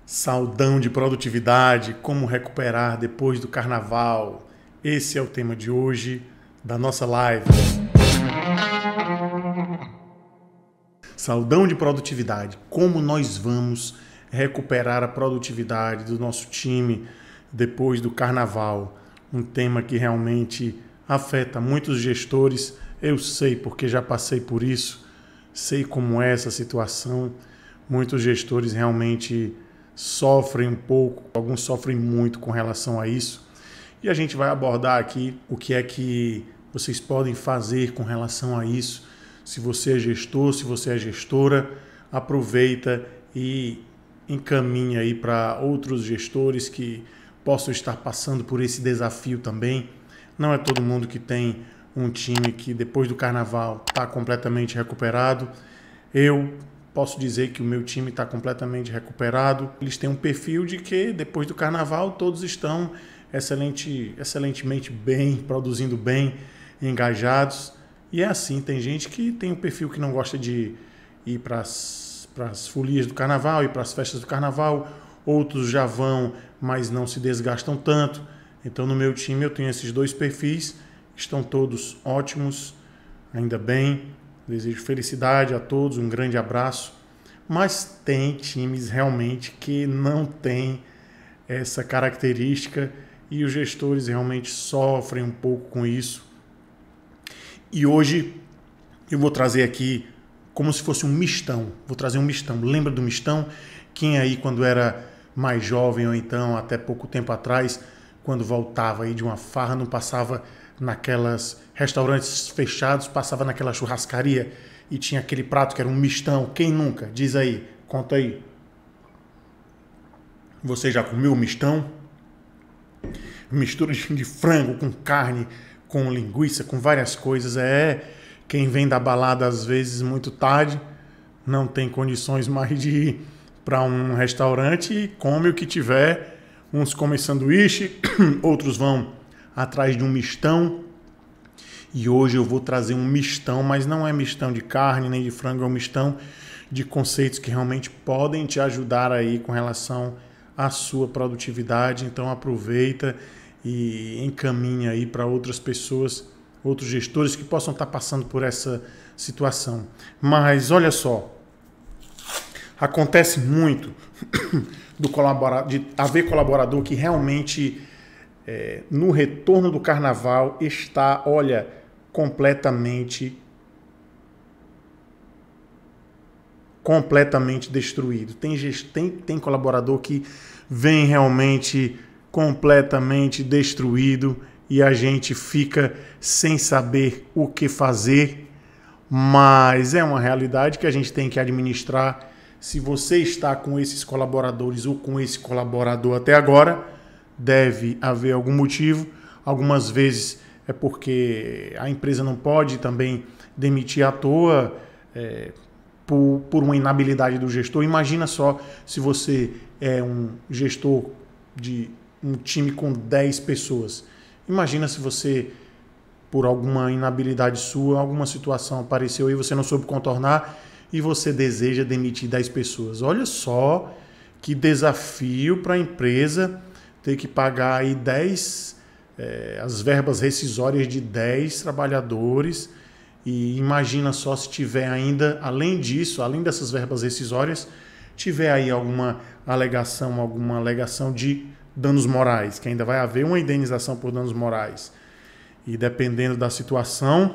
Saudão de produtividade, como recuperar depois do carnaval. Esse é o tema de hoje da nossa live. Saudão de produtividade, como nós vamos recuperar a produtividade do nosso time depois do carnaval. Um tema que realmente afeta muitos gestores. Eu sei porque já passei por isso, sei como é essa situação. Muitos gestores realmente sofrem um pouco, alguns sofrem muito com relação a isso. E a gente vai abordar aqui o que é que vocês podem fazer com relação a isso. Se você é gestor, se você é gestora, aproveita e encaminha aí para outros gestores que possam estar passando por esse desafio também. Não é todo mundo que tem um time que depois do carnaval está completamente recuperado. Eu posso dizer que o meu time está completamente recuperado. Eles têm um perfil de que depois do carnaval todos estão excelentemente bem, produzindo bem, engajados. E é assim, tem gente que tem um perfil que não gosta de ir para as folias do carnaval, ir para as festas do carnaval. Outros já vão, mas não se desgastam tanto. Então no meu time eu tenho esses dois perfis, estão todos ótimos, ainda bem. Desejo felicidade a todos, um grande abraço. Mas tem times realmente que não têm essa característica e os gestores realmente sofrem um pouco com isso. E hoje eu vou trazer aqui como se fosse um mistão. Vou trazer um mistão. Lembra do mistão? Quem aí quando era mais jovem ou então até pouco tempo atrás, quando voltava aí de uma farra, não passava naquelas restaurantes fechados, passava naquela churrascaria e tinha aquele prato que era um mistão. Quem nunca? Diz aí, conta aí. Você já comeu mistão? Mistura de frango com carne, com linguiça, com várias coisas. Quem vem da balada às vezes muito tarde, não tem condições mais de ir para um restaurante e come o que tiver. Uns comem sanduíche, outros vão atrás de um mistão. E hoje eu vou trazer um mistão, mas não é mistão de carne nem de frango, é um mistão de conceitos que realmente podem te ajudar aí com relação à sua produtividade. Então aproveita e encaminha aí para outras pessoas, outros gestores que possam estar passando por essa situação. Mas olha só, acontece muito de haver colaborador que realmente no retorno do carnaval está, olha, completamente destruído. Tem colaborador que vem realmente completamente destruído e a gente fica sem saber o que fazer, mas é uma realidade que a gente tem que administrar. Se você está com esses colaboradores ou com esse colaborador até agora, deve haver algum motivo. Algumas vezes é porque a empresa não pode também demitir à toa por uma inabilidade do gestor. Imagina só se você é um gestor de um time com 10 pessoas. Imagina se você, por alguma inabilidade sua, alguma situação apareceu e você não soube contornar e você deseja demitir 10 pessoas. Olha só que desafio para a empresa ter que pagar aí as verbas rescisórias de 10 trabalhadores. E imagina só se tiver ainda, além disso, além dessas verbas rescisórias, tiver aí alguma alegação de danos morais, que ainda vai haver uma indenização por danos morais. E dependendo da situação,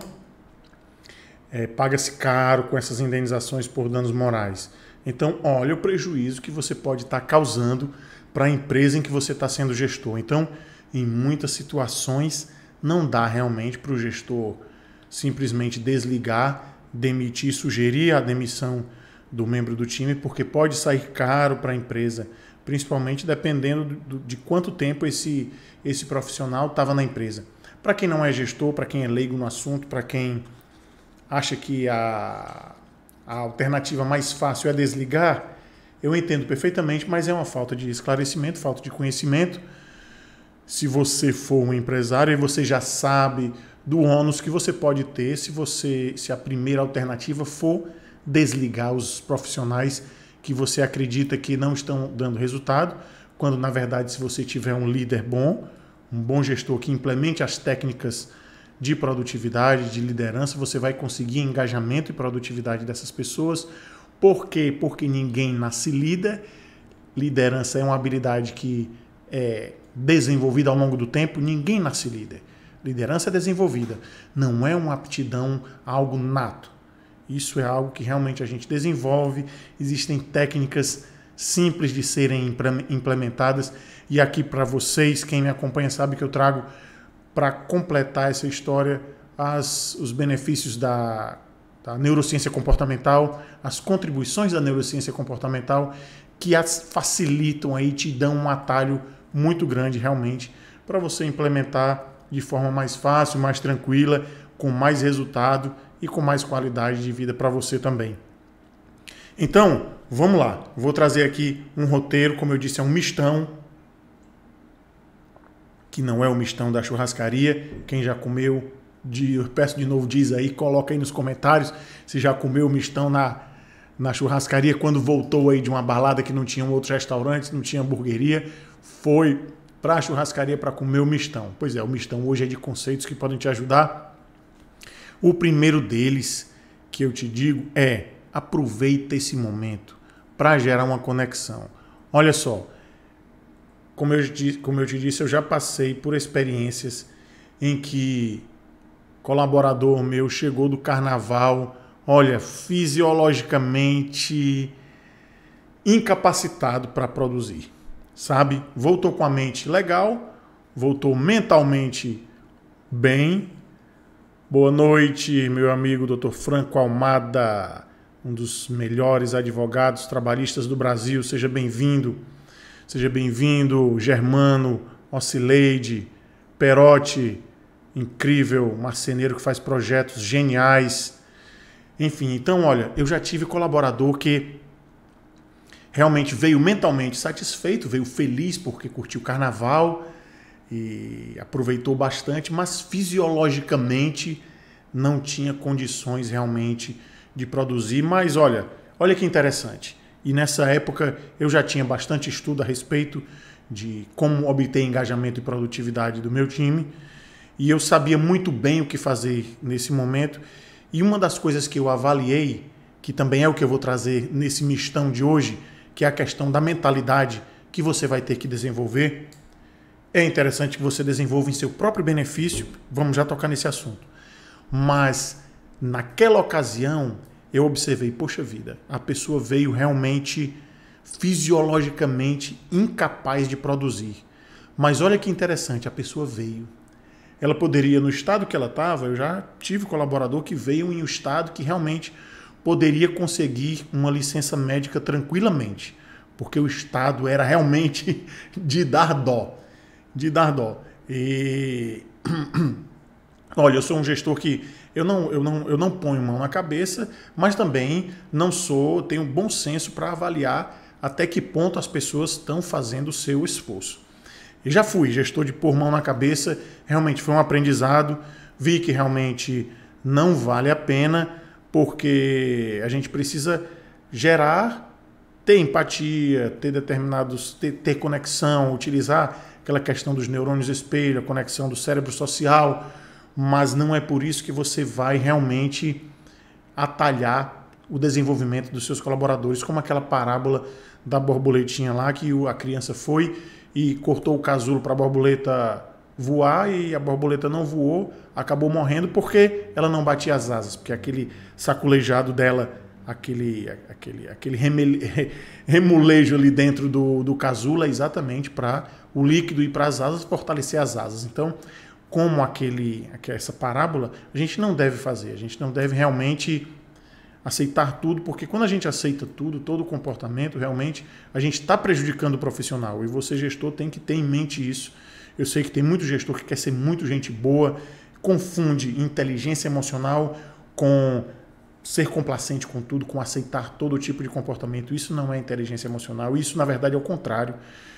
paga-se caro com essas indenizações por danos morais. Então, olha o prejuízo que você pode estar causando para a empresa em que você está sendo gestor. Então, em muitas situações, não dá realmente para o gestor simplesmente desligar, demitir, sugerir a demissão do membro do time, porque pode sair caro para a empresa, principalmente dependendo de quanto tempo esse profissional estava na empresa. Para quem não é gestor, para quem é leigo no assunto, para quem acha que a alternativa mais fácil é desligar, eu entendo perfeitamente, mas é uma falta de esclarecimento, falta de conhecimento. Se você for um empresário e você já sabe do ônus que você pode ter se a primeira alternativa for desligar os profissionais que você acredita que não estão dando resultado, quando na verdade, se você tiver um líder bom, um bom gestor que implemente as técnicas de produtividade, de liderança, você vai conseguir engajamento e produtividade dessas pessoas. Por quê? Porque ninguém nasce líder. Liderança é uma habilidade que é desenvolvida ao longo do tempo. Ninguém nasce líder. Liderança é desenvolvida. Não é uma aptidão, algo nato. Isso é algo que realmente a gente desenvolve. Existem técnicas simples de serem implementadas. E aqui para vocês, quem me acompanha sabe que eu trago para completar essa história os benefícios da neurociência comportamental, as contribuições da neurociência comportamental que as facilitam aí, te dão um atalho muito grande realmente para você implementar de forma mais fácil, mais tranquila, com mais resultado e com mais qualidade de vida para você também. Então, vamos lá. Vou trazer aqui um roteiro, como eu disse, é um mistão, que não é o mistão da churrascaria. Quem já comeu, eu peço de novo, diz aí, coloca aí nos comentários se já comeu o mistão na churrascaria, quando voltou aí de uma balada que não tinha outros restaurantes, não tinha hamburgueria, foi para a churrascaria para comer o mistão. Pois é, o mistão hoje é de conceitos que podem te ajudar. O primeiro deles, que eu te digo, é aproveita esse momento para gerar uma conexão. Olha só, como eu te disse, eu já passei por experiências em que colaborador meu chegou do carnaval, olha, fisiologicamente incapacitado para produzir, sabe? Voltou com a mente legal, voltou mentalmente bem. Boa noite, meu amigo Dr. Franco Almada, um dos melhores advogados trabalhistas do Brasil. Seja bem-vindo. Seja bem-vindo, Germano, Ocileide, Perotti, incrível, marceneiro que faz projetos geniais. Enfim, então, olha, eu já tive colaborador que realmente veio mentalmente satisfeito, veio feliz porque curtiu o carnaval e aproveitou bastante, mas fisiologicamente não tinha condições realmente de produzir. Mas olha que interessante. E nessa época eu já tinha bastante estudo a respeito de como obter engajamento e produtividade do meu time. E eu sabia muito bem o que fazer nesse momento. E uma das coisas que eu avaliei, que também é o que eu vou trazer nesse mistão de hoje, que é a questão da mentalidade que você vai ter que desenvolver. É interessante que você desenvolva em seu próprio benefício. Vamos já tocar nesse assunto. Mas naquela ocasião eu observei, poxa vida, a pessoa veio realmente fisiologicamente incapaz de produzir. Mas olha que interessante, a pessoa veio. Ela poderia, no estado que ela estava, eu já tive colaborador que veio em um estado que realmente poderia conseguir uma licença médica tranquilamente, porque o estado era realmente de dar dó. De dar dó. E olha, eu sou um gestor que eu não ponho mão na cabeça, mas também tenho bom senso para avaliar até que ponto as pessoas estão fazendo o seu esforço. E já fui gestor de pôr mão na cabeça, realmente foi um aprendizado, vi que realmente não vale a pena, porque a gente precisa ter empatia, ter conexão, utilizar aquela questão dos neurônios espelho, a conexão do cérebro social, mas não é por isso que você vai realmente atalhar o desenvolvimento dos seus colaboradores, como aquela parábola da borboletinha lá, que a criança foi e cortou o casulo para a borboleta voar e a borboleta não voou, acabou morrendo porque ela não batia as asas, porque aquele saculejado dela, aquele remolejo ali dentro do casulo é exatamente para o líquido ir para as asas, fortalecer as asas. Então, como essa parábola, a gente não deve fazer, a gente não deve realmente aceitar tudo, porque quando a gente aceita tudo, todo o comportamento, realmente, a gente está prejudicando o profissional. E você, gestor, tem que ter em mente isso. Eu sei que tem muito gestor que quer ser muito gente boa, confunde inteligência emocional com ser complacente com tudo, com aceitar todo tipo de comportamento. Isso não é inteligência emocional, isso, na verdade, é o contrário.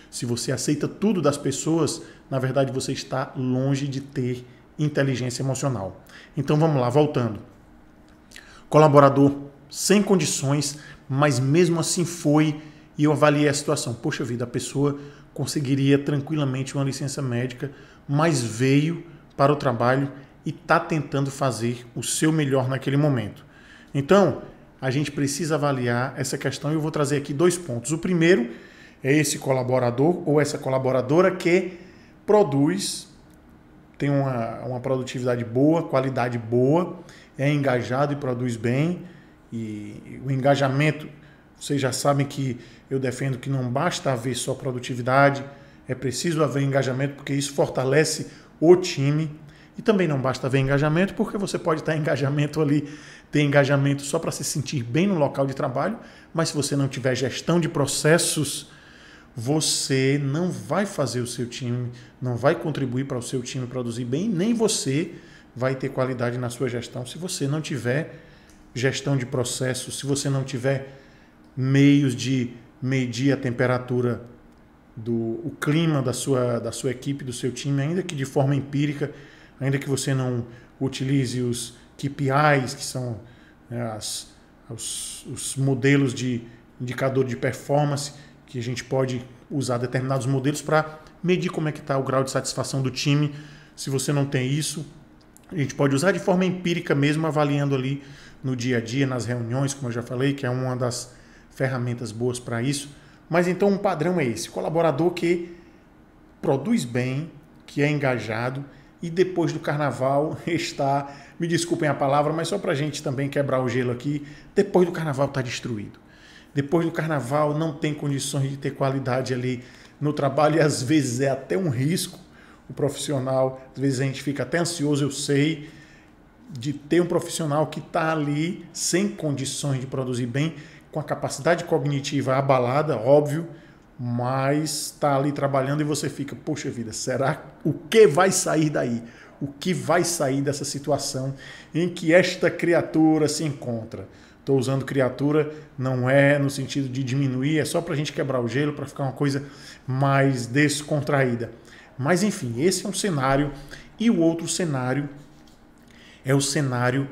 Se você aceita tudo das pessoas, na verdade, você está longe de ter inteligência emocional. Então, vamos lá, voltando. Colaborador sem condições, mas mesmo assim foi e eu avaliei a situação. Poxa vida, a pessoa conseguiria tranquilamente uma licença médica, mas veio para o trabalho e está tentando fazer o seu melhor naquele momento. Então, a gente precisa avaliar essa questão e eu vou trazer aqui 2 pontos. O primeiro é esse colaborador ou essa colaboradora que produz, tem uma produtividade boa, qualidade boa, é engajado e produz bem. E o engajamento, vocês já sabem que eu defendo que não basta haver só produtividade, é preciso haver engajamento porque isso fortalece o time. E também não basta haver engajamento porque você pode ter engajamento só para se sentir bem no local de trabalho, mas se você não tiver gestão de processos, você não vai fazer o seu time, não vai contribuir para o seu time produzir bem, nem você vai ter qualidade na sua gestão se você não tiver gestão de processos, se você não tiver meios de medir a temperatura, o clima da sua equipe, do seu time, ainda que de forma empírica, ainda que você não utilize os KPIs, que são os modelos de indicador de performance, que a gente pode usar determinados modelos para medir como é que está o grau de satisfação do time. Se você não tem isso, a gente pode usar de forma empírica mesmo, avaliando ali no dia a dia, nas reuniões, como eu já falei, que é uma das ferramentas boas para isso. Mas então um padrão é esse, colaborador que produz bem, que é engajado e depois do carnaval está, me desculpem a palavra, mas só para a gente também quebrar o gelo aqui, depois do carnaval está destruído. Depois do carnaval não tem condições de ter qualidade ali no trabalho e às vezes é até um risco o profissional, às vezes a gente fica até ansioso, eu sei, de ter um profissional que está ali sem condições de produzir bem, com a capacidade cognitiva abalada, óbvio, mas está ali trabalhando e você fica, poxa vida, será o que vai sair daí? O que vai sair dessa situação em que esta criatura se encontra? Estou usando criatura, não é no sentido de diminuir, é só para a gente quebrar o gelo, para ficar uma coisa mais descontraída. Mas enfim, esse é um cenário. E o outro cenário é o cenário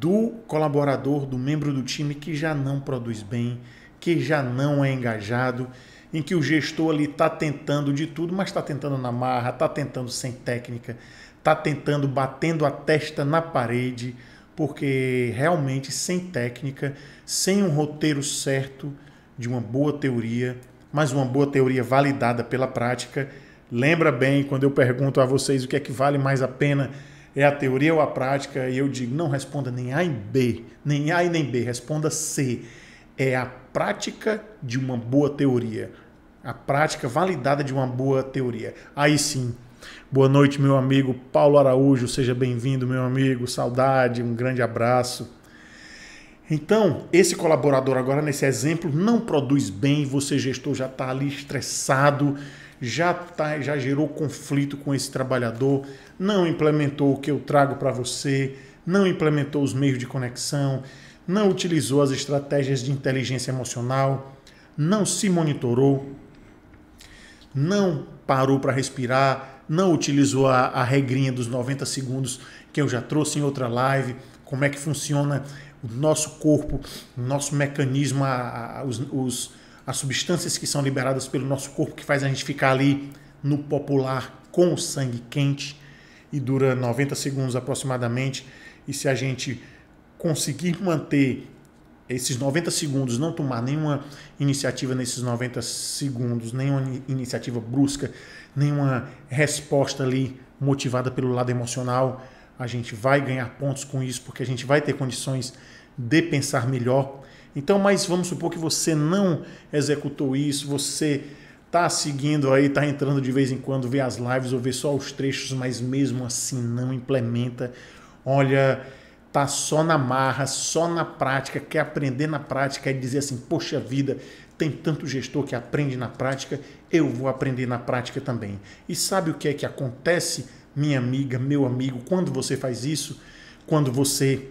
do colaborador, do membro do time que já não produz bem, que já não é engajado, em que o gestor ali está tentando de tudo, mas está tentando na marra, está tentando sem técnica, está tentando batendo a testa na parede, porque realmente sem técnica, sem um roteiro certo de uma boa teoria, mas uma boa teoria validada pela prática. Lembra bem quando eu pergunto a vocês o que é que vale mais a pena, é a teoria ou a prática? E eu digo, não responda nem A e B, nem A e nem B, responda C. É a prática de uma boa teoria, a prática validada de uma boa teoria. Aí sim. Boa noite, meu amigo Paulo Araújo, seja bem-vindo, meu amigo, saudade, um grande abraço. Então, esse colaborador agora nesse exemplo não produz bem, você gestor já está ali estressado, já gerou conflito com esse trabalhador, não implementou o que eu trago para você, não implementou os meios de conexão, não utilizou as estratégias de inteligência emocional, não se monitorou, não parou para respirar, não utilizou a regrinha dos 90 segundos que eu já trouxe em outra live, como é que funciona o nosso corpo, o nosso mecanismo, as substâncias que são liberadas pelo nosso corpo que faz a gente ficar ali no popular com o sangue quente e dura 90 segundos aproximadamente. E se a gente conseguir manter esses 90 segundos, não tomar nenhuma iniciativa nesses 90 segundos, nenhuma iniciativa brusca, nenhuma resposta ali motivada pelo lado emocional, a gente vai ganhar pontos com isso, porque a gente vai ter condições de pensar melhor. Então, mas vamos supor que você não executou isso, você está seguindo aí, está entrando de vez em quando, vê as lives ou vê só os trechos, mas mesmo assim não implementa. Olha, tá só na marra, só na prática, quer aprender na prática e dizer assim, poxa vida, tem tanto gestor que aprende na prática, eu vou aprender na prática também. E sabe o que é que acontece, minha amiga, meu amigo, quando você faz isso? Quando você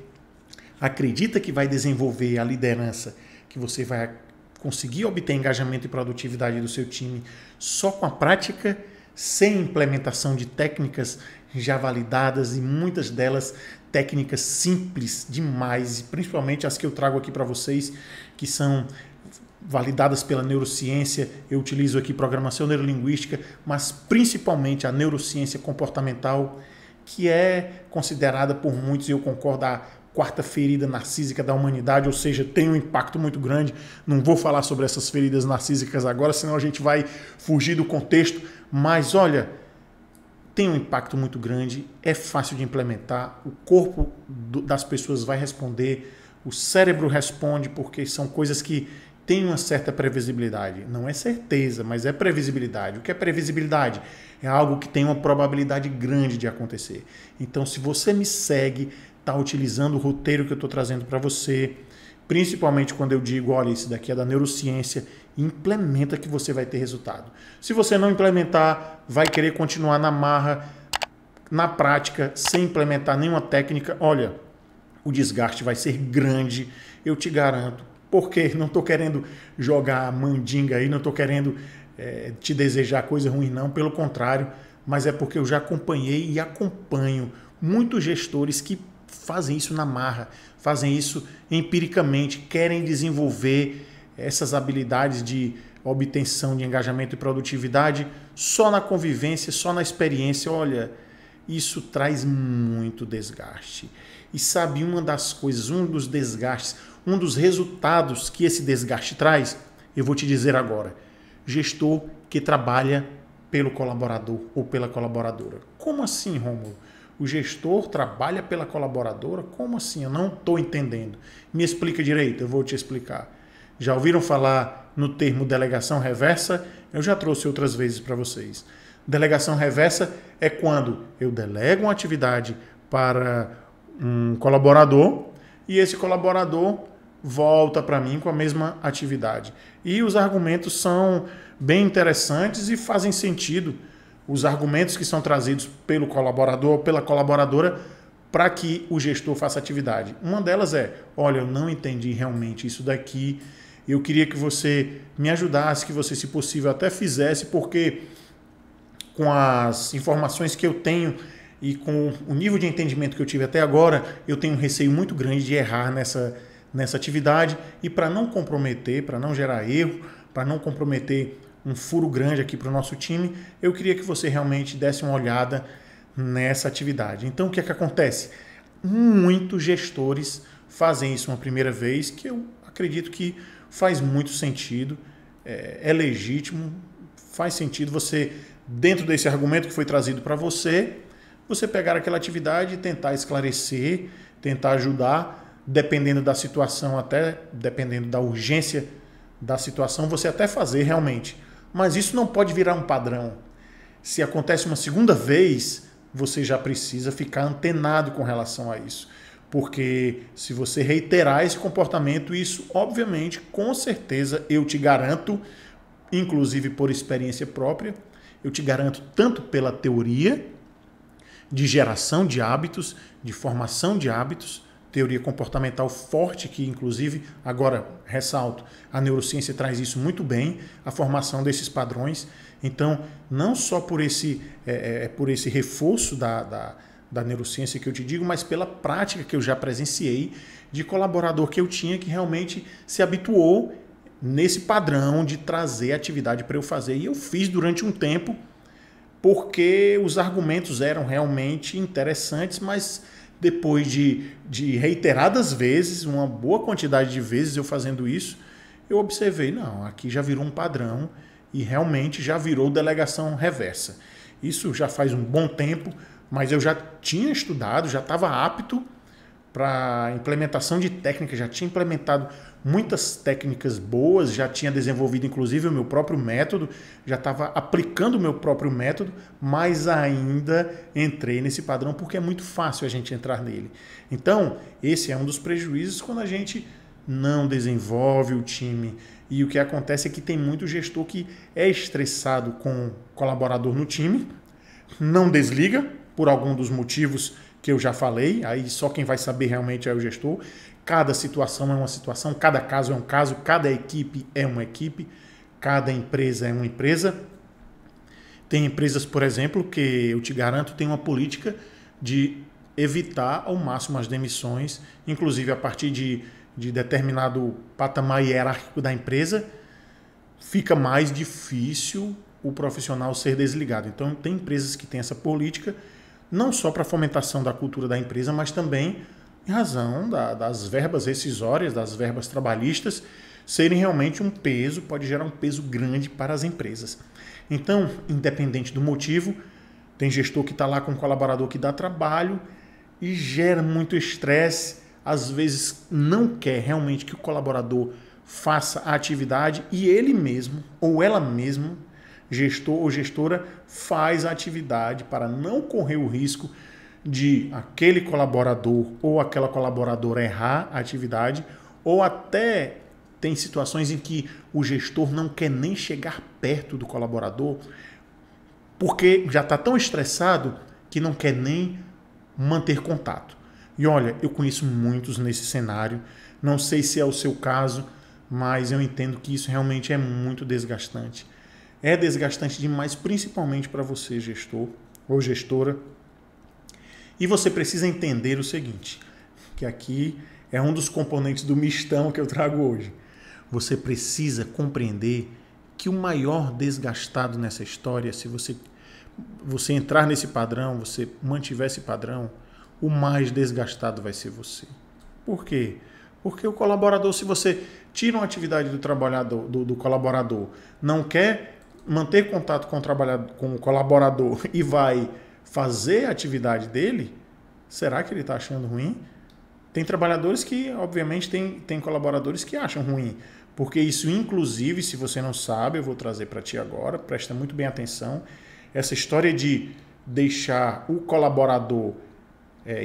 acredita que vai desenvolver a liderança, que você vai conseguir obter engajamento e produtividade do seu time só com a prática, sem implementação de técnicas já validadas e muitas delas técnicas simples demais, e principalmente as que eu trago aqui para vocês, que são validadas pela neurociência. Eu utilizo aqui programação neurolinguística, mas principalmente a neurociência comportamental, que é considerada por muitos, e eu concordo, a quarta ferida narcísica da humanidade, ou seja, tem um impacto muito grande. Não vou falar sobre essas feridas narcísicas agora, senão a gente vai fugir do contexto, mas olha, tem um impacto muito grande, é fácil de implementar, o corpo das pessoas vai responder, o cérebro responde, porque são coisas que têm uma certa previsibilidade. Não é certeza, mas é previsibilidade. O que é previsibilidade? É algo que tem uma probabilidade grande de acontecer. Então, se você me segue, está utilizando o roteiro que eu estou trazendo para você, principalmente quando eu digo, olha, isso daqui é da neurociência, implementa que você vai ter resultado. Se você não implementar, vai querer continuar na marra, na prática, sem implementar nenhuma técnica, olha, o desgaste vai ser grande, eu te garanto, porque não estou querendo jogar mandinga aí, não estou querendo te desejar coisa ruim não, pelo contrário, mas é porque eu já acompanhei e acompanho muitos gestores que fazem isso na marra, fazem isso empiricamente, querem desenvolver essas habilidades de obtenção de engajamento e produtividade só na convivência, só na experiência. Olha, isso traz muito desgaste. E sabe, uma das coisas, um dos desgastes, um dos resultados que esse desgaste traz, eu vou te dizer agora. Gestor que trabalha pelo colaborador ou pela colaboradora. Como assim, Rômulo? O gestor trabalha pela colaboradora? Como assim? Eu não estou entendendo. Me explica direito, eu vou te explicar. Já ouviram falar no termo delegação reversa? Eu já trouxe outras vezes para vocês. Delegação reversa é quando eu delego uma atividade para um colaborador e esse colaborador volta para mim com a mesma atividade. E os argumentos são bem interessantes e fazem sentido. Os argumentos que são trazidos pelo colaborador ou pela colaboradora para que o gestor faça atividade. Uma delas é, olha, eu não entendi realmente isso daqui, eu queria que você me ajudasse, que você, se possível, até fizesse, porque com as informações que eu tenho e com o nível de entendimento que eu tive até agora, eu tenho um receio muito grande de errar nessa atividade, e para não comprometer, para não gerar erro, para não comprometer um furo grande aqui para o nosso time, eu queria que você realmente desse uma olhada nessa atividade. Então, o que é que acontece? Muitos gestores fazem isso uma primeira vez, que eu acredito que faz muito sentido, é legítimo, faz sentido você, dentro desse argumento que foi trazido para você, você pegar aquela atividade e tentar esclarecer, tentar ajudar, dependendo da situação, até dependendo da urgência da situação, você até fazer realmente. Mas isso não pode virar um padrão. Se acontece uma segunda vez, você já precisa ficar antenado com relação a isso. Porque se você reiterar esse comportamento, isso, obviamente, com certeza, eu te garanto, inclusive por experiência própria, eu te garanto tanto pela teoria de geração de hábitos, de formação de hábitos, teoria comportamental forte, que inclusive, agora ressalto, a neurociência traz isso muito bem, a formação desses padrões. Então, não só por esse reforço da neurociência que eu te digo, mas pela prática que eu já presenciei de colaborador que eu tinha, que realmente se habituou nesse padrão de trazer atividade para eu fazer. E eu fiz durante um tempo, porque os argumentos eram realmente interessantes, mas depois de reiteradas vezes, uma boa quantidade de vezes eu fazendo isso, eu observei, não, aqui já virou um padrão e realmente já virou delegação reversa. Isso já faz um bom tempo, mas eu já tinha estudado, já estava apto para implementação de técnicas, já tinha implementado muitas técnicas boas, já tinha desenvolvido inclusive o meu próprio método, já estava aplicando o meu próprio método, mas ainda entrei nesse padrão porque é muito fácil a gente entrar nele. Então, esse é um dos prejuízos quando a gente não desenvolve o time. E o que acontece é que tem muito gestor que é estressado com o colaborador no time, não desliga por algum dos motivos que eu já falei, aí só quem vai saber realmente é o gestor. Cada situação é uma situação, cada caso é um caso, cada equipe é uma equipe, cada empresa é uma empresa. Tem empresas, por exemplo, que eu te garanto tem uma política de evitar ao máximo as demissões, inclusive a partir de determinado patamar hierárquico da empresa, fica mais difícil o profissional ser desligado. Então, tem empresas que têm essa política, não só para a fomentação da cultura da empresa, mas também em razão das verbas rescisórias, das verbas trabalhistas, serem realmente um peso, pode gerar um peso grande para as empresas. Então, independente do motivo, tem gestor que está lá com um colaborador que dá trabalho e gera muito estresse, às vezes não quer realmente que o colaborador faça a atividade e ele mesmo ou ela mesma, gestor ou gestora, faz a atividade para não correr o risco de aquele colaborador ou aquela colaboradora errar a atividade, ou até tem situações em que o gestor não quer nem chegar perto do colaborador porque já está tão estressado que não quer nem manter contato. E olha, eu conheço muitos nesse cenário, não sei se é o seu caso, mas eu entendo que isso realmente é muito desgastante. É desgastante demais, principalmente para você, gestor ou gestora. E você precisa entender o seguinte, que aqui é um dos componentes do mistão que eu trago hoje. Você precisa compreender que o maior desgastado nessa história, se você entrar nesse padrão, você mantiver esse padrão, o mais desgastado vai ser você. Por quê? Porque o colaborador, se você tira uma atividade do colaborador, não quer manter contato com o colaborador e vai fazer a atividade dele, será que ele está achando ruim? Tem trabalhadores que, obviamente, tem colaboradores que acham ruim, porque isso, inclusive, se você não sabe, eu vou trazer para ti agora, presta muito bem atenção, essa história de deixar o colaborador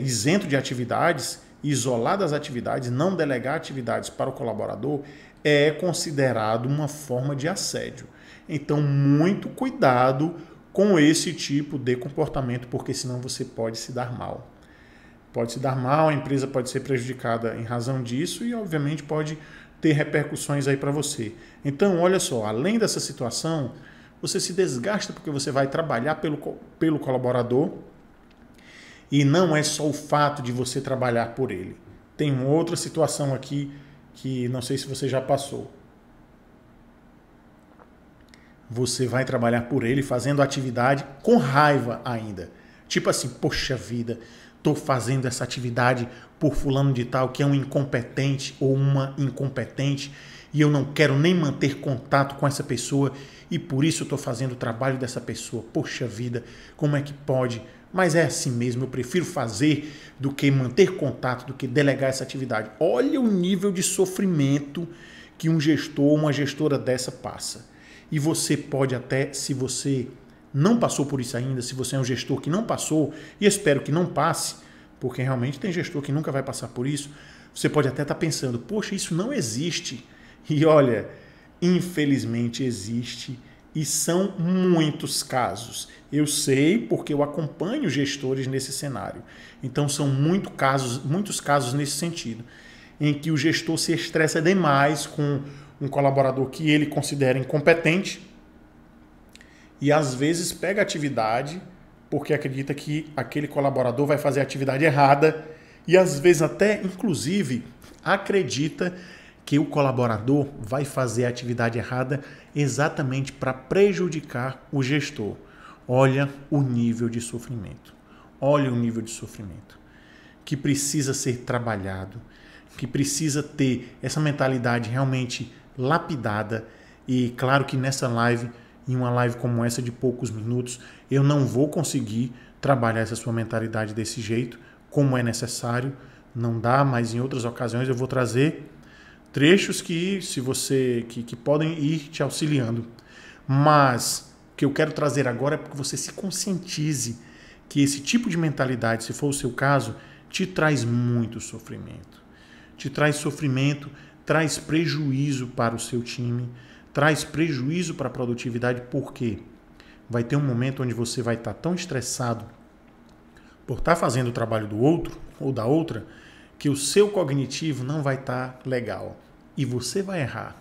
isento de atividades, isolar das atividades, não delegar atividades para o colaborador, é considerado uma forma de assédio. Então, muito cuidado com esse tipo de comportamento, porque senão você pode se dar mal. Pode se dar mal, a empresa pode ser prejudicada em razão disso e, obviamente, pode ter repercussões aí para você. Então, olha só, além dessa situação, você se desgasta porque você vai trabalhar pelo colaborador e não é só o fato de você trabalhar por ele. Tem uma outra situação aqui que não sei se você já passou. Você vai trabalhar por ele fazendo atividade com raiva ainda. Tipo assim, poxa vida, estou fazendo essa atividade por fulano de tal que é um incompetente ou uma incompetente e eu não quero nem manter contato com essa pessoa e por isso estou fazendo o trabalho dessa pessoa. Poxa vida, como é que pode? Mas é assim mesmo, eu prefiro fazer do que manter contato, do que delegar essa atividade. Olha o nível de sofrimento que um gestor ou uma gestora dessa passa. E você pode até, se você não passou por isso ainda, se você é um gestor que não passou, e espero que não passe, porque realmente tem gestor que nunca vai passar por isso, você pode até estar pensando, poxa, isso não existe. E olha, infelizmente existe e são muitos casos. Eu sei porque eu acompanho gestores nesse cenário. Então são muitos casos nesse sentido, em que o gestor se estressa demais com um colaborador que ele considera incompetente e às vezes pega a atividade porque acredita que aquele colaborador vai fazer a atividade errada e às vezes até, inclusive, acredita que o colaborador vai fazer a atividade errada exatamente para prejudicar o gestor. Olha o nível de sofrimento. Olha o nível de sofrimento que precisa ser trabalhado, que precisa ter essa mentalidade realmente lapidada. E claro que nessa live, em uma live como essa de poucos minutos, eu não vou conseguir trabalhar essa sua mentalidade desse jeito, como é necessário, não dá, mas em outras ocasiões eu vou trazer trechos que podem ir te auxiliando. Mas o que eu quero trazer agora é para que você se conscientize que esse tipo de mentalidade, se for o seu caso, te traz muito sofrimento. Te traz sofrimento, traz prejuízo para o seu time, traz prejuízo para a produtividade, porque vai ter um momento onde você vai estar tão estressado por estar fazendo o trabalho do outro ou da outra, que o seu cognitivo não vai estar legal. E você vai errar.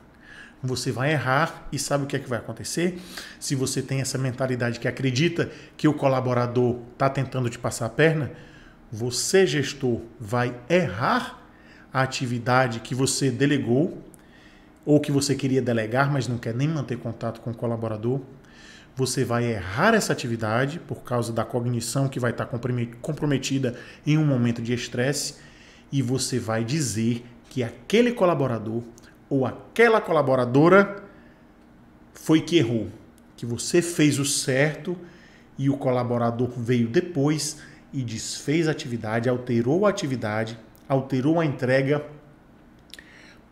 Você vai errar e sabe o que é que vai acontecer? Se você tem essa mentalidade que acredita que o colaborador está tentando te passar a perna, Você, gestor, vai errar a atividade que você delegou ou que você queria delegar, mas não quer nem manter contato com o colaborador. Você vai errar essa atividade por causa da cognição que vai estar comprometida em um momento de estresse e você vai dizer que aquele colaborador ou aquela colaboradora foi que errou, que você fez o certo e o colaborador veio depois e desfez a atividade, alterou a entrega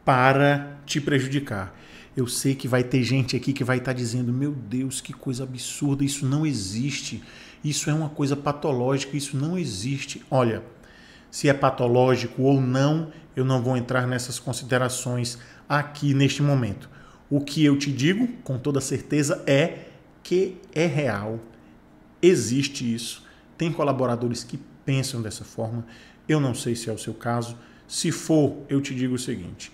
para te prejudicar. Eu sei que vai ter gente aqui que vai estar dizendo, meu Deus, que coisa absurda, isso não existe, isso é uma coisa patológica, isso não existe. Olha, se é patológico ou não, eu não vou entrar nessas considerações aqui neste momento. O que eu te digo, com toda certeza, é que é real, existe isso. Tem colaboradores que pensam dessa forma, eu não sei se é o seu caso. Se for, eu te digo o seguinte,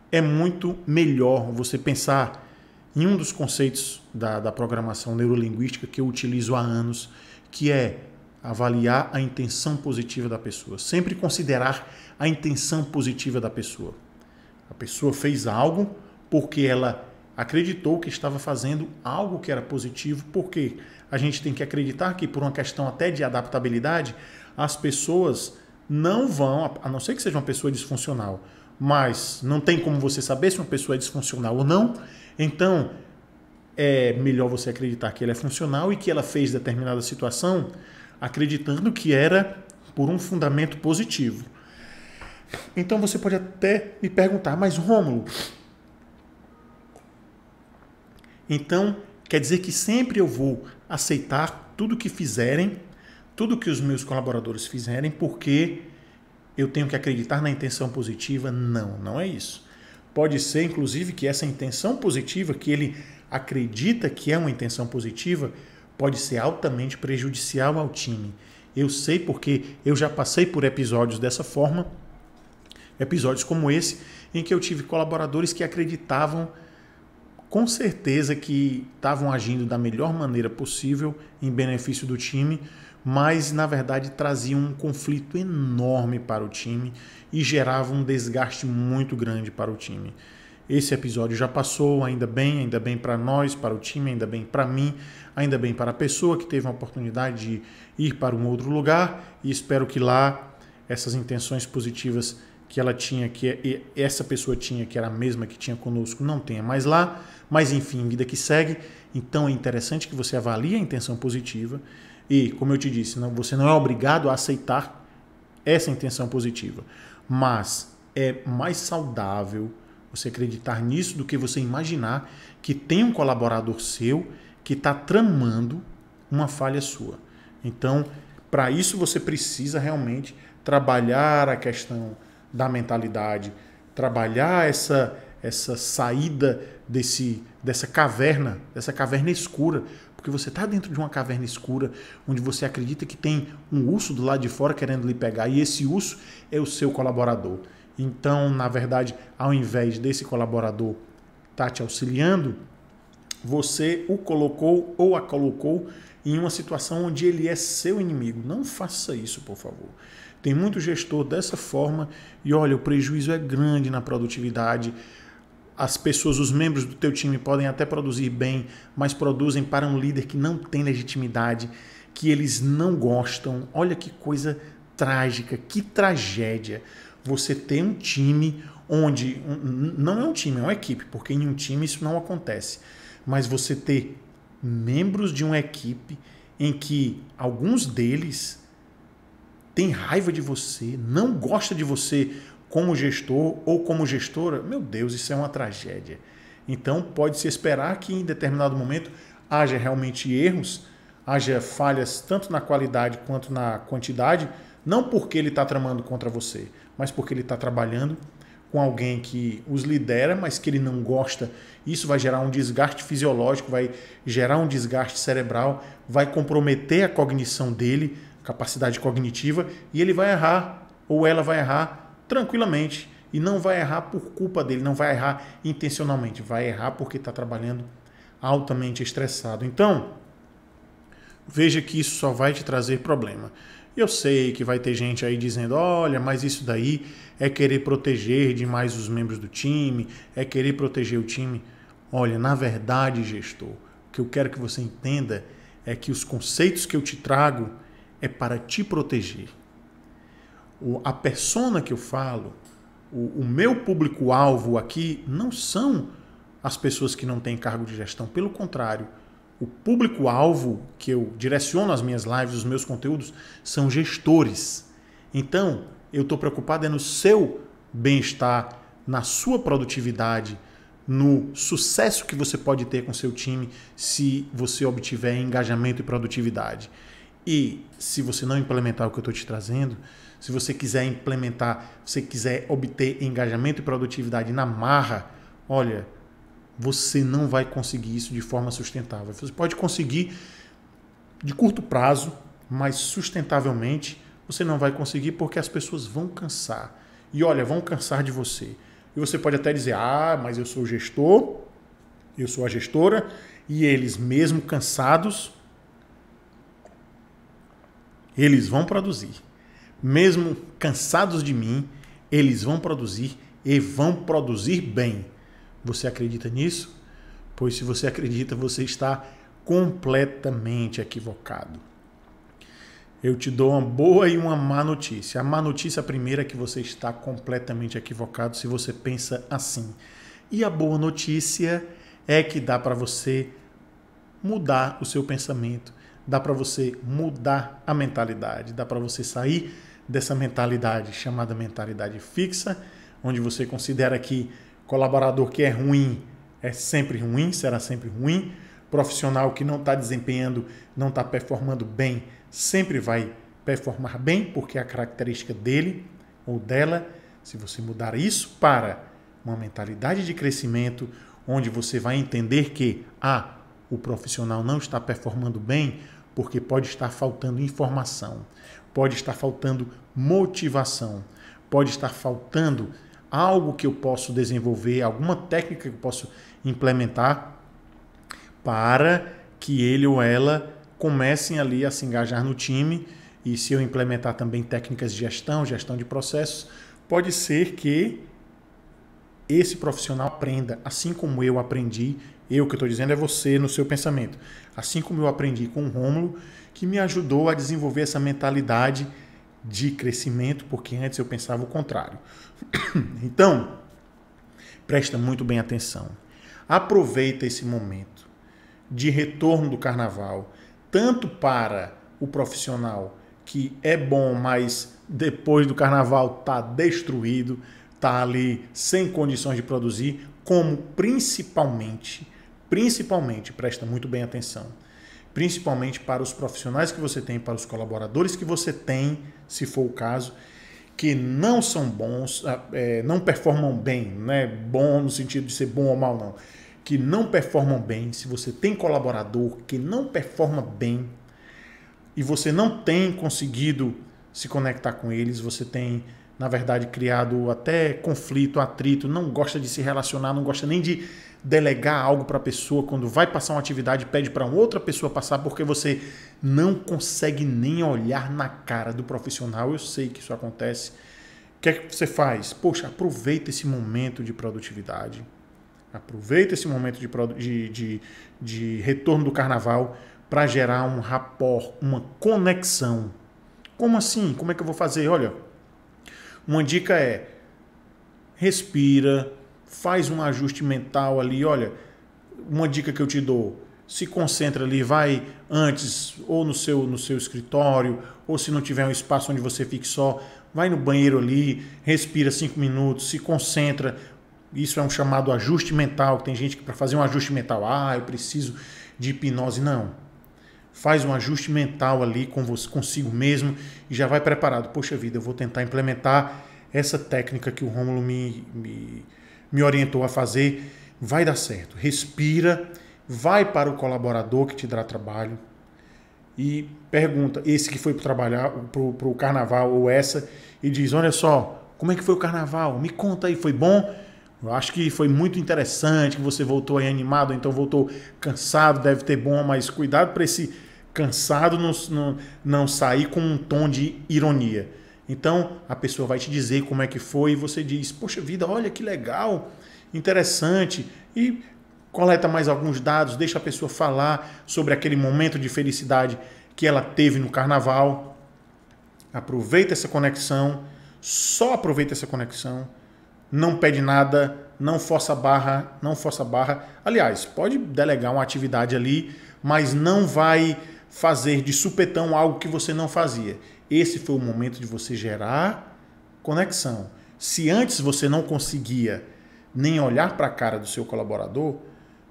é muito melhor você pensar em um dos conceitos da programação neurolinguística que eu utilizo há anos, que é avaliar a intenção positiva da pessoa. Sempre considerar a intenção positiva da pessoa. A pessoa fez algo porque ela acreditou que estava fazendo algo que era positivo, porque a gente tem que acreditar que, por uma questão até de adaptabilidade, as pessoas não vão, a não ser que seja uma pessoa disfuncional, mas não tem como você saber se uma pessoa é disfuncional ou não, então é melhor você acreditar que ela é funcional e que ela fez determinada situação acreditando que era por um fundamento positivo. Então você pode até me perguntar, mas Rômulo, então quer dizer que sempre eu vou aceitar tudo que fizerem, tudo que os meus colaboradores fizerem, porque eu tenho que acreditar na intenção positiva? Não, não é isso. Pode ser, inclusive, que essa intenção positiva, que ele acredita que é uma intenção positiva, pode ser altamente prejudicial ao time. Eu sei porque eu já passei por episódios dessa forma, episódios como esse, em que eu tive colaboradores que acreditavam com certeza que estavam agindo da melhor maneira possível em benefício do time, mas na verdade traziam um conflito enorme para o time e geravam um desgaste muito grande para o time. Esse episódio já passou, ainda bem para nós, para o time, ainda bem para mim, ainda bem para a pessoa que teve a oportunidade de ir para um outro lugar, e espero que lá essas intenções positivas que ela tinha, que essa pessoa tinha, que era a mesma que tinha conosco, não tenha mais lá, mas enfim, vida que segue. Então é interessante que você avalie a intenção positiva e, como eu te disse, você não é obrigado a aceitar essa intenção positiva, mas é mais saudável você acreditar nisso do que você imaginar que tem um colaborador seu que está tramando uma falha sua. Então, para isso você precisa realmente trabalhar a questão da mentalidade, trabalhar essa saída dessa caverna escura, porque você está dentro de uma caverna escura onde você acredita que tem um urso do lado de fora querendo lhe pegar, e esse urso é o seu colaborador. Então, na verdade, ao invés desse colaborador estar te auxiliando, você o colocou ou a colocou em uma situação onde ele é seu inimigo. Não faça isso, por favor. Tem muito gestor dessa forma e olha, o prejuízo é grande na produtividade. As pessoas, os membros do teu time podem até produzir bem, mas produzem para um líder que não tem legitimidade, que eles não gostam. Olha que coisa trágica, que tragédia. Você tem um time onde, não é um time, é uma equipe, porque em um time isso não acontece, mas você ter membros de uma equipe em que alguns deles têm raiva de você, não gosta de você como gestor ou como gestora, meu Deus, isso é uma tragédia. Então pode-se esperar que em determinado momento haja realmente erros, haja falhas tanto na qualidade quanto na quantidade, não porque ele está tramando contra você, mas porque ele está trabalhando com alguém que os lidera, mas que ele não gosta. Isso vai gerar um desgaste fisiológico, vai gerar um desgaste cerebral, vai comprometer a cognição dele, capacidade cognitiva, e ele vai errar, ou ela vai errar tranquilamente, e não vai errar por culpa dele, não vai errar intencionalmente, vai errar porque está trabalhando altamente estressado. Então, veja que isso só vai te trazer problema. Eu sei que vai ter gente aí dizendo, olha, mas isso daí é querer proteger demais os membros do time, é querer proteger o time. Olha, na verdade, gestor, o que eu quero que você entenda é que os conceitos que eu te trago é para te proteger. A persona que eu falo, o meu público-alvo aqui não são as pessoas que não têm cargo de gestão. Pelo contrário, o público-alvo que eu direciono as minhas lives, os meus conteúdos, são gestores. Então, eu estou preocupado no seu bem-estar, na sua produtividade, no sucesso que você pode ter com seu time se você obtiver engajamento e produtividade. E se você não implementar o que eu estou te trazendo, se você quiser implementar, se você quiser obter engajamento e produtividade na marra, olha, você não vai conseguir isso de forma sustentável. Você pode conseguir de curto prazo, mas sustentavelmente você não vai conseguir porque as pessoas vão cansar. E olha, vão cansar de você. E você pode até dizer, mas eu sou o gestor, eu sou a gestora, e eles mesmo cansados, eles vão produzir. Mesmo cansados de mim, eles vão produzir e vão produzir bem. Você acredita nisso? Pois se você acredita, você está completamente equivocado. Eu te dou uma boa e uma má notícia. A má notícia primeira é que você está completamente equivocado se você pensa assim. E a boa notícia é que dá para você mudar o seu pensamento, dá para você mudar a mentalidade, dá para você sair dessa mentalidade chamada mentalidade fixa, onde você considera que colaborador que é ruim é sempre ruim, será sempre ruim, profissional que não está desempenhando, não está performando bem, sempre vai performar bem, porque é a característica dele ou dela. Se você mudar isso para uma mentalidade de crescimento, onde você vai entender que o profissional não está performando bem porque pode estar faltando informação, pode estar faltando motivação, pode estar faltando algo que eu posso desenvolver, alguma técnica que eu posso implementar para que ele ou ela comecem ali a se engajar no time. E se eu implementar também técnicas de gestão de processos, pode ser que esse profissional aprenda, assim como eu aprendi. Eu que estou dizendo é você no seu pensamento. Assim como eu aprendi com o Rômulo, que me ajudou a desenvolver essa mentalidade de crescimento, porque antes eu pensava o contrário. Então, presta muito bem atenção. Aproveita esse momento de retorno do carnaval, tanto para o profissional que é bom, mas depois do carnaval está destruído, está ali sem condições de produzir, como principalmente, presta muito bem atenção, principalmente para os profissionais que você tem, para os colaboradores que você tem, se for o caso, que não são bons, não performam bem, não é bom no sentido de ser bom ou mal, não, que não performam bem. Se você tem colaborador que não performa bem e você não tem conseguido se conectar com eles, você tem, na verdade, criado até conflito, atrito, não gosta de se relacionar, não gosta nem de delegar algo para a pessoa, quando vai passar uma atividade, pede para outra pessoa passar, porque você não consegue nem olhar na cara do profissional. Eu sei que isso acontece. O que é que você faz? Poxa, aproveita esse momento de produtividade, aproveita esse momento de retorno do carnaval para gerar um rapport, uma conexão. Como assim? Como é que eu vou fazer? Olha, uma dica é: respira, faz um ajuste mental ali. Olha, uma dica que eu te dou: se concentra ali, vai antes ou no seu escritório, ou se não tiver um espaço onde você fique só, vai no banheiro ali, respira 5 minutos, se concentra. Isso é um chamado ajuste mental, que tem gente que para fazer um ajuste mental, eu preciso de hipnose. Não. Faz um ajuste mental ali consigo mesmo e já vai preparado. Poxa vida, eu vou tentar implementar essa técnica que o Rômulo me orientou a fazer. Vai dar certo. Respira, vai para o colaborador que te dá trabalho e pergunta, esse que foi para trabalhar, para o carnaval ou essa, e diz: olha só, como é que foi o carnaval? Me conta aí, foi bom? Eu acho que foi muito interessante, que você voltou aí animado, então voltou cansado, deve ter bom, mas cuidado para esse cansado, não sair com um tom de ironia. Então, a pessoa vai te dizer como é que foi e você diz, poxa vida, olha que legal, interessante, e coleta mais alguns dados, deixa a pessoa falar sobre aquele momento de felicidade que ela teve no carnaval. Aproveita essa conexão, só aproveita essa conexão, não pede nada, não força a barra. Aliás, pode delegar uma atividade ali, mas não vai fazer de supetão algo que você não fazia. Esse foi o momento de você gerar conexão. Se antes você não conseguia nem olhar para a cara do seu colaborador,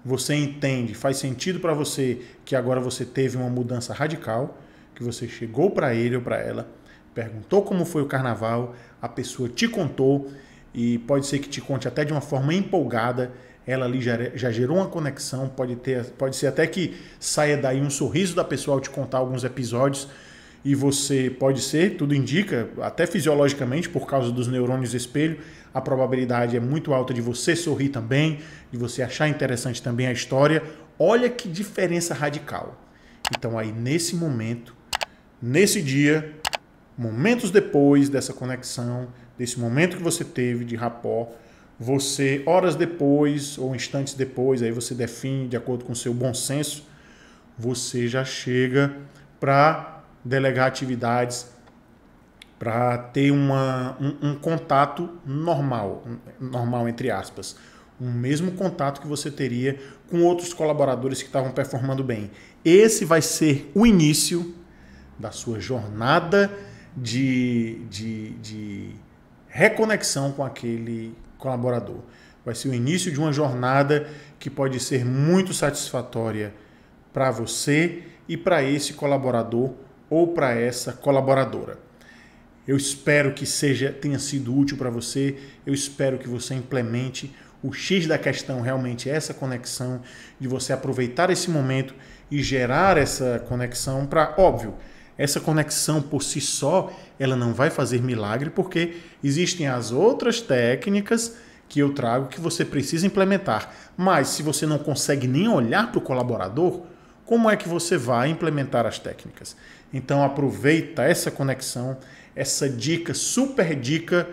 você entende, faz sentido para você que agora você teve uma mudança radical, que você chegou para ele ou para ela, perguntou como foi o carnaval, a pessoa te contou, e pode ser que te conte até de uma forma empolgada, ela ali já gerou uma conexão, pode ser até que saia daí um sorriso da pessoa ao te contar alguns episódios, e você pode ser, tudo indica, até fisiologicamente, por causa dos neurônios espelho, a probabilidade é muito alta de você sorrir também, de você achar interessante também a história. Olha que diferença radical. Então aí nesse momento, nesse dia, momentos depois dessa conexão, desse momento que você teve de rapport, você, horas depois ou instantes depois, aí você define de acordo com o seu bom senso, você já chega para delegar atividades, para ter um contato normal entre aspas, o mesmo contato que você teria com outros colaboradores que estavam performando bem. Esse vai ser o início da sua jornada de reconexão com aquele colaborador. Vai ser o início de uma jornada que pode ser muito satisfatória para você e para esse colaborador ou para essa colaboradora. Eu espero que tenha sido útil para você, eu espero que você implemente. O X da questão realmente é essa conexão, de você aproveitar esse momento e gerar essa conexão para, óbvio, essa conexão por si só, ela não vai fazer milagre, porque existem as outras técnicas que eu trago que você precisa implementar. Mas se você não consegue nem olhar para o colaborador, como é que você vai implementar as técnicas? Então aproveita essa conexão, essa dica, super dica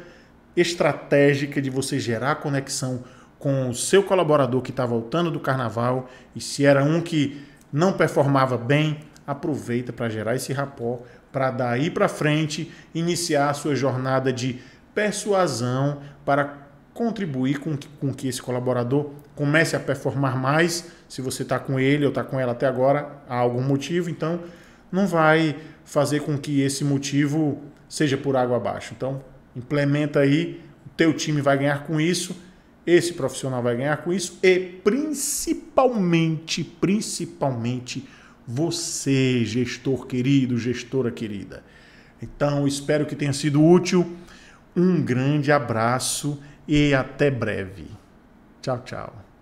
estratégica de você gerar conexão com o seu colaborador que está voltando do carnaval, e se era um que não performava bem, aproveita para gerar esse rapport, para daí para frente iniciar a sua jornada de persuasão para contribuir com que esse colaborador comece a performar mais. Se você está com ele ou está com ela até agora, há algum motivo, então não vai fazer com que esse motivo seja por água abaixo. Então, implementa aí, o teu time vai ganhar com isso, esse profissional vai ganhar com isso e principalmente você, gestor querido, gestora querida. Então, espero que tenha sido útil. Um grande abraço e até breve. Tchau, tchau.